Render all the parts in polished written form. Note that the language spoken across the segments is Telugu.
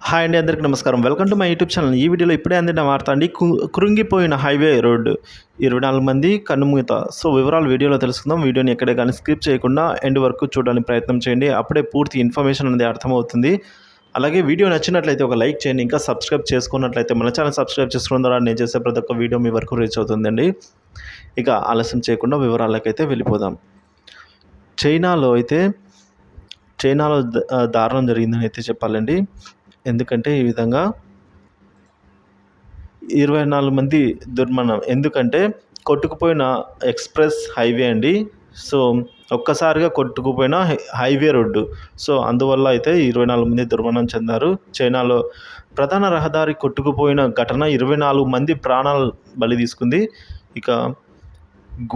హాయ్ అండి, అందరికీ నమస్కారం. Welcome to my YouTube channel. ఈ వీడియోలో ఇప్పుడే అందిన వార్త అండి. కృంగిపోయిన హైవే రోడ్డు, 24 మంది కన్నుమూత. సో వివరాలు వీడియోలో తెలుసుకుందాం. వీడియోని ఎక్కడే కానీ స్కిప్ చేయకుండా ఎండ్ వరకు చూడడానికి ప్రయత్నం చేయండి. అప్పుడే పూర్తి ఇన్ఫర్మేషన్ అనేది అర్థమవుతుంది. అలాగే వీడియో నచ్చినట్లయితే ఒక లైక్ చేయండి. ఇంకా సబ్స్క్రైబ్ చేసుకున్నట్లయితే మన ఛానల్ సబ్స్క్రైబ్ చేసుకోవడం ద్వారా నేను చేసే ప్రతి ఒక్క వీడియో మీ వరకు రీచ్ అవుతుందండి. ఇక ఆలస్యం చేయకుండా వివరాలకైతే వెళ్ళిపోదాం. చైనాలో దారుణం జరిగిందని అయితే చెప్పాలండి. ఎందుకంటే ఈ విధంగా 24 మంది దుర్మరణం. ఎందుకంటే కొట్టుకుపోయిన ఎక్స్‌ప్రెస్ హైవే అండి. సో ఒక్కసారిగా కొట్టుకుపోయిన హైవే రోడ్డు. సో అందువల్ల అయితే 24 మంది దుర్మరణం చెందారు. చైనాలో ప్రధాన రహదారి కొట్టుకుపోయిన ఘటన 24 మంది ప్రాణాలు బలి తీసుకుంది. ఇక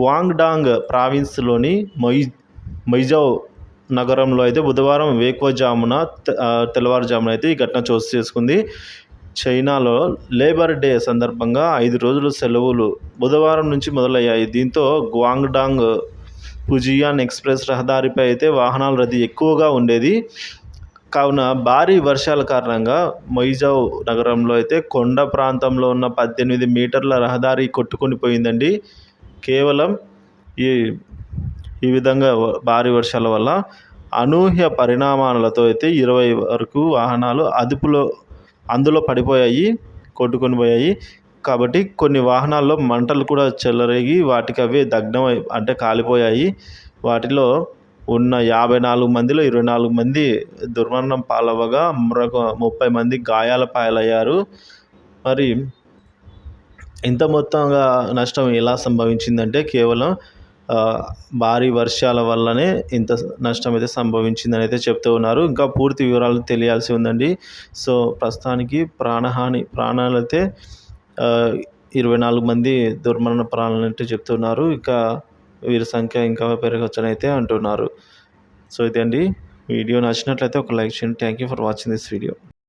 గ్వాంగ్డాంగ్ ప్రావిన్స్‌లోని మొయిజౌ నగరంలో అయితే బుధవారం తెల్లవారుజామున అయితే ఈ ఘటన చోటు చేసుకుంది. చైనాలో లేబర్ డే సందర్భంగా 5 రోజుల సెలవులు బుధవారం నుంచి మొదలయ్యాయి. దీంతో గ్వాంగ్డాంగ్ ఫుజియాన్ ఎక్స్‌ప్రెస్ రహదారిపై అయితే వాహనాల రద్దీ ఎక్కువగా ఉండేది. కావున భారీ వర్షాల కారణంగా మొయిజౌ నగరంలో అయితే కొండ ప్రాంతంలో ఉన్న 18 మీటర్ల రహదారి కొట్టుకొని పోయిందండి. కేవలం ఈ విధంగా భారీ వర్షాల వల్ల అనూహ్య పరిణామాలతో అయితే 20 వరకు వాహనాలు అందులో పడిపోయాయి, కొట్టుకొని పోయాయి. కాబట్టి కొన్ని వాహనాల్లో మంటలు కూడా చెలరేగి వాటికవే కాలిపోయాయి. వాటిలో ఉన్న 54 మందిలో 24 మంది దుర్మరణం పాలవగా మరొక 30 మంది గాయాల పాలయ్యారు. మరి ఇంత మొత్తంగా నష్టం ఎలా సంభవించిందంటే కేవలం భారీ వర్షాల వల్లనే ఇంత నష్టం అయితే సంభవించిందని అయితే చెప్తూ ఉన్నారు. ఇంకా పూర్తి వివరాలు తెలియాల్సి ఉందండి. సో ప్రస్తుతానికి ప్రాణాలైతే 24 మంది దుర్మరణ ప్రాణాలంటే చెప్తున్నారు. ఇంకా వీరి సంఖ్య ఇంకా పెరగవచ్చని అయితే అంటున్నారు. సో ఇదండి. వీడియో నచ్చినట్లయితే ఒక లైక్ చేయండి. Thank you for watching this video.